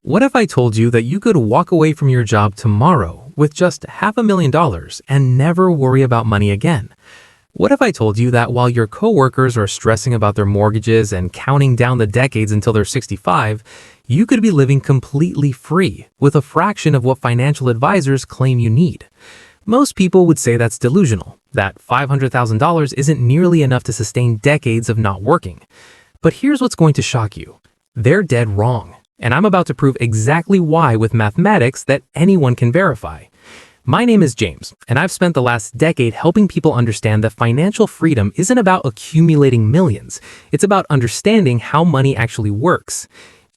What if I told you that you could walk away from your job tomorrow with just $500,000 and never worry about money again? What if I told you that while your coworkers are stressing about their mortgages and counting down the decades until they're 65, you could be living completely free with a fraction of what financial advisors claim you need? Most people would say that's delusional, that $500,000 isn't nearly enough to sustain decades of not working. But here's what's going to shock you. They're dead wrong. And I'm about to prove exactly why with mathematics that anyone can verify. My name is James, and I've spent the last decade helping people understand that financial freedom isn't about accumulating millions. It's about understanding how money actually works.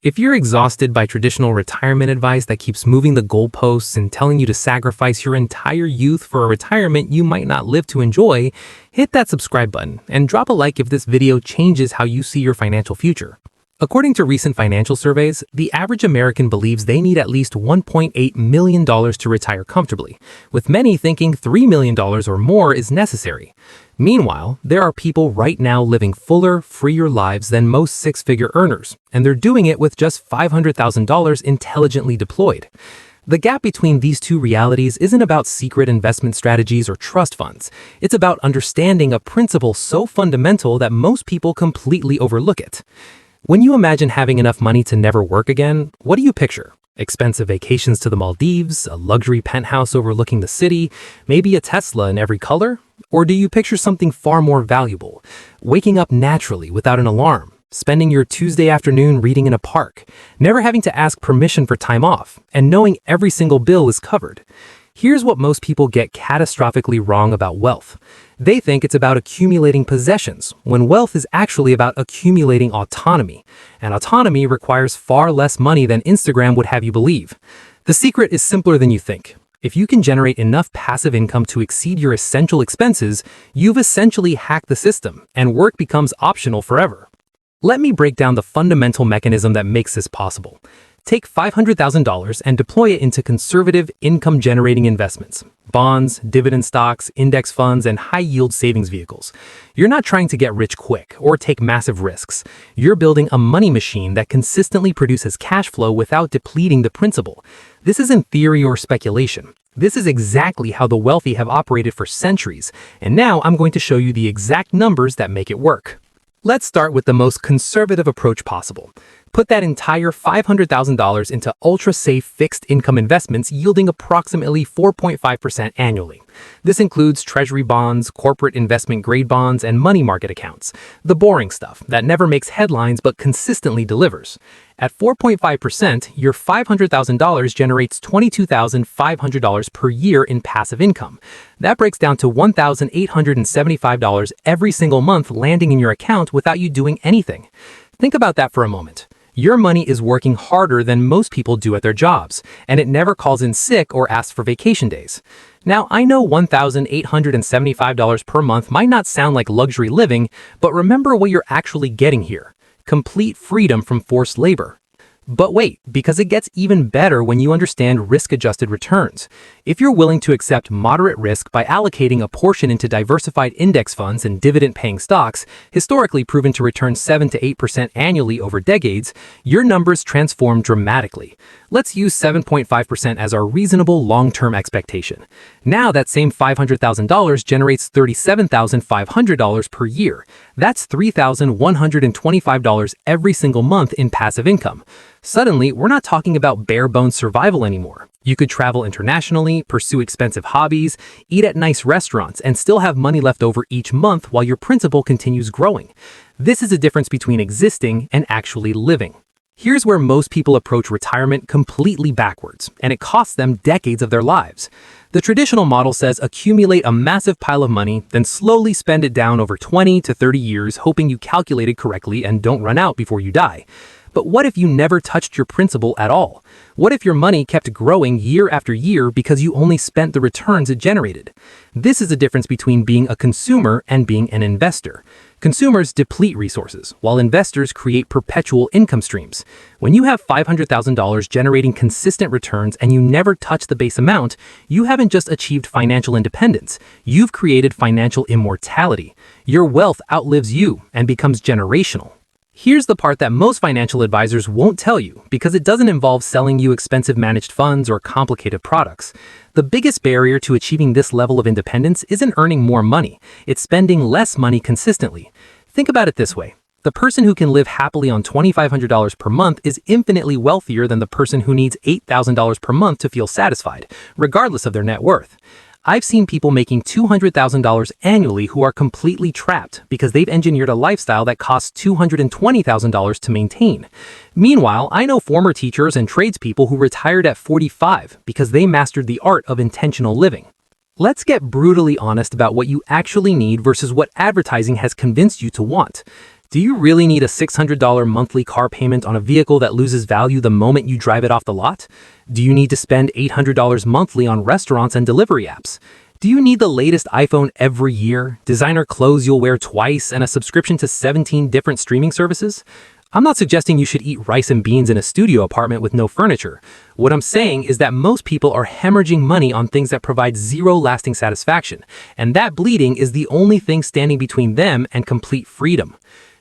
If you're exhausted by traditional retirement advice that keeps moving the goalposts and telling you to sacrifice your entire youth for a retirement you might not live to enjoy, hit that subscribe button and drop a like if this video changes how you see your financial future. According to recent financial surveys, the average American believes they need at least $1.8 million to retire comfortably, with many thinking $3 million or more is necessary. Meanwhile, there are people right now living fuller, freer lives than most six-figure earners, and they're doing it with just $500,000 intelligently deployed. The gap between these two realities isn't about secret investment strategies or trust funds. It's about understanding a principle so fundamental that most people completely overlook it. When you imagine having enough money to never work again, what do you picture? Expensive vacations to the Maldives, a luxury penthouse overlooking the city, maybe a Tesla in every color? Or do you picture something far more valuable? Waking up naturally without an alarm, spending your Tuesday afternoon reading in a park, never having to ask permission for time off, and knowing every single bill is covered. Here's what most people get catastrophically wrong about wealth. They think it's about accumulating possessions, when wealth is actually about accumulating autonomy. And autonomy requires far less money than Instagram would have you believe. The secret is simpler than you think. If you can generate enough passive income to exceed your essential expenses, you've essentially hacked the system, and work becomes optional forever. Let me break down the fundamental mechanism that makes this possible. Take $500,000 and deploy it into conservative income-generating investments, bonds, dividend stocks, index funds, and high-yield savings vehicles. You're not trying to get rich quick or take massive risks. You're building a money machine that consistently produces cash flow without depleting the principal. This isn't theory or speculation. This is exactly how the wealthy have operated for centuries, and now I'm going to show you the exact numbers that make it work. Let's start with the most conservative approach possible. Put that entire $500,000 into ultra-safe fixed income investments yielding approximately 4.5% annually. This includes treasury bonds, corporate investment grade bonds, and money market accounts. The boring stuff that never makes headlines but consistently delivers. At 4.5%, your $500,000 generates $22,500 per year in passive income. That breaks down to $1,875 every single month landing in your account without you doing anything. Think about that for a moment. Your money is working harder than most people do at their jobs, and it never calls in sick or asks for vacation days. Now, I know $1,875 per month might not sound like luxury living, but remember what you're actually getting here: complete freedom from forced labor. But wait, because it gets even better when you understand risk-adjusted returns. If you're willing to accept moderate risk by allocating a portion into diversified index funds and dividend-paying stocks, historically proven to return 7 to 8% annually over decades, your numbers transform dramatically. Let's use 7.5% as our reasonable long-term expectation. Now that same $500,000 generates $37,500 per year. That's $3,125 every single month in passive income. Suddenly, we're not talking about bare-bones survival anymore. You could travel internationally, pursue expensive hobbies, eat at nice restaurants, and still have money left over each month while your principal continues growing. This is the difference between existing and actually living. Here's where most people approach retirement completely backwards, and it costs them decades of their lives. The traditional model says accumulate a massive pile of money, then slowly spend it down over 20 to 30 years, hoping you calculated correctly and don't run out before you die. But what if you never touched your principal at all? What if your money kept growing year after year because you only spent the returns it generated? This is the difference between being a consumer and being an investor. Consumers deplete resources, while investors create perpetual income streams. When you have $500,000 generating consistent returns and you never touch the base amount, you haven't just achieved financial independence, you've created financial immortality. Your wealth outlives you and becomes generational. Here's the part that most financial advisors won't tell you because it doesn't involve selling you expensive managed funds or complicated products. The biggest barrier to achieving this level of independence isn't earning more money, it's spending less money consistently. Think about it this way. The person who can live happily on $2,500 per month is infinitely wealthier than the person who needs $8,000 per month to feel satisfied, regardless of their net worth. I've seen people making $200,000 annually who are completely trapped because they've engineered a lifestyle that costs $220,000 to maintain. Meanwhile, I know former teachers and tradespeople who retired at 45 because they mastered the art of intentional living. Let's get brutally honest about what you actually need versus what advertising has convinced you to want. Do you really need a $600 monthly car payment on a vehicle that loses value the moment you drive it off the lot? Do you need to spend $800 monthly on restaurants and delivery apps? Do you need the latest iPhone every year, designer clothes you'll wear twice, and a subscription to 17 different streaming services? I'm not suggesting you should eat rice and beans in a studio apartment with no furniture. What I'm saying is that most people are hemorrhaging money on things that provide zero lasting satisfaction, and that bleeding is the only thing standing between them and complete freedom.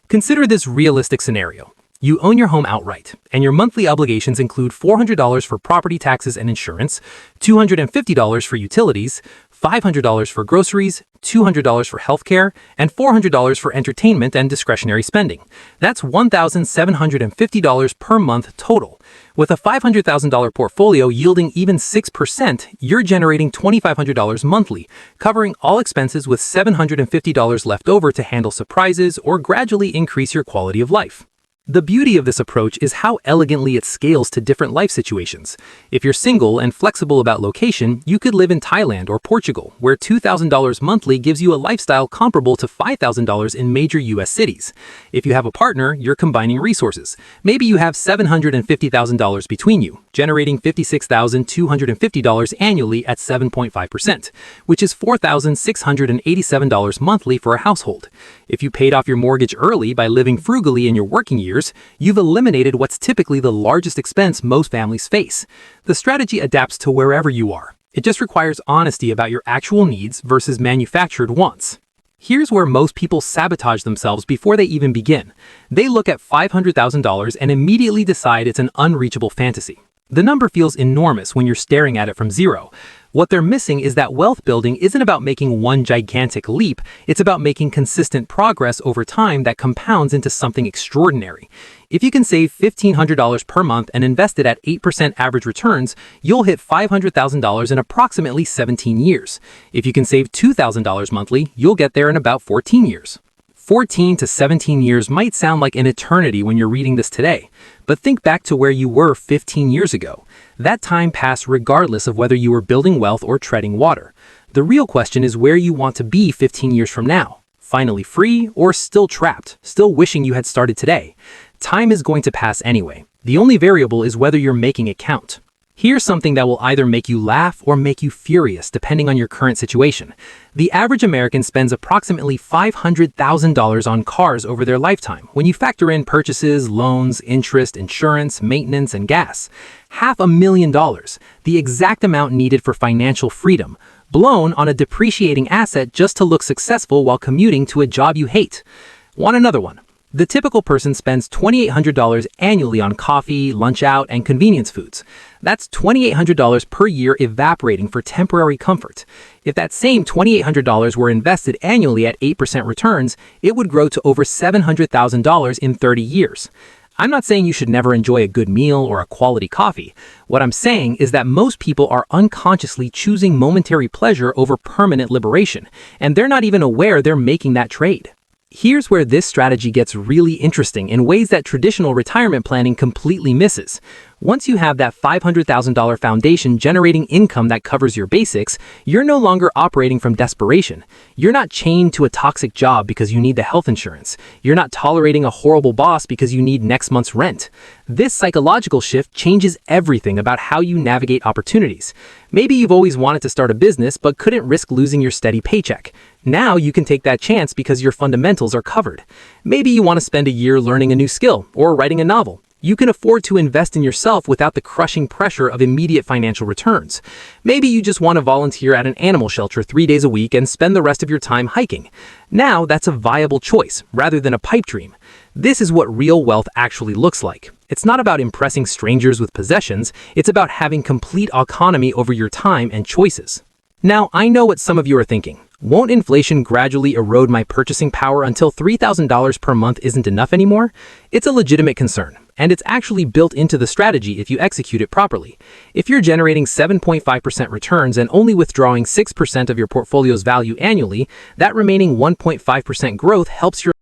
Consider this realistic scenario. You own your home outright, and your monthly obligations include $400 for property taxes and insurance, $250 for utilities, $500 for groceries, $200 for healthcare, and $400 for entertainment and discretionary spending. That's $1,750 per month total. With a $500,000 portfolio yielding even 6%, you're generating $2,500 monthly, covering all expenses with $750 left over to handle surprises or gradually increase your quality of life. The beauty of this approach is how elegantly it scales to different life situations. If you're single and flexible about location, you could live in Thailand or Portugal, where $2,000 monthly gives you a lifestyle comparable to $5,000 in major US cities. If you have a partner, you're combining resources. Maybe you have $750,000 between you, generating $56,250 annually at 7.5%, which is $4,687 monthly for a household. If you paid off your mortgage early by living frugally in your working years, you've eliminated what's typically the largest expense most families face. The strategy adapts to wherever you are. It just requires honesty about your actual needs versus manufactured wants. Here's where most people sabotage themselves before they even begin. They look at $500,000 and immediately decide it's an unreachable fantasy. The number feels enormous when you're staring at it from zero. What they're missing is that wealth building isn't about making one gigantic leap, it's about making consistent progress over time that compounds into something extraordinary. If you can save $1,500 per month and invest it at 8% average returns, you'll hit $500,000 in approximately 17 years. If you can save $2,000 monthly, you'll get there in about 14 years. 14 to 17 years might sound like an eternity when you're reading this today, but think back to where you were 15 years ago. That time passed regardless of whether you were building wealth or treading water. The real question is where you want to be 15 years from now. Finally free or still trapped, still wishing you had started today? Time is going to pass anyway. The only variable is whether you're making it count. Here's something that will either make you laugh or make you furious depending on your current situation. The average American spends approximately $500,000 on cars over their lifetime when you factor in purchases, loans, interest, insurance, maintenance, and gas. $500,000, the exact amount needed for financial freedom, blown on a depreciating asset just to look successful while commuting to a job you hate. Want another one? The typical person spends $2,800 annually on coffee, lunch out, and convenience foods. That's $2,800 per year evaporating for temporary comfort. If that same $2,800 were invested annually at 8% returns, it would grow to over $700,000 in 30 years. I'm not saying you should never enjoy a good meal or a quality coffee. What I'm saying is that most people are unconsciously choosing momentary pleasure over permanent liberation, and they're not even aware they're making that trade. Here's where this strategy gets really interesting in ways that traditional retirement planning completely misses. Once you have that $500,000 foundation generating income that covers your basics, you're no longer operating from desperation. You're not chained to a toxic job because you need the health insurance. You're not tolerating a horrible boss because you need next month's rent. This psychological shift changes everything about how you navigate opportunities. Maybe you've always wanted to start a business but couldn't risk losing your steady paycheck. Now you can take that chance because your fundamentals are covered. Maybe you want to spend a year learning a new skill or writing a novel. You can afford to invest in yourself without the crushing pressure of immediate financial returns. Maybe you just want to volunteer at an animal shelter 3 days a week and spend the rest of your time hiking. Now that's a viable choice, rather than a pipe dream. This is what real wealth actually looks like. It's not about impressing strangers with possessions, it's about having complete autonomy over your time and choices. Now, I know what some of you are thinking. Won't inflation gradually erode my purchasing power until $3,000 per month isn't enough anymore? It's a legitimate concern, and it's actually built into the strategy if you execute it properly. If you're generating 7.5% returns and only withdrawing 6% of your portfolio's value annually, that remaining 1.5% growth helps your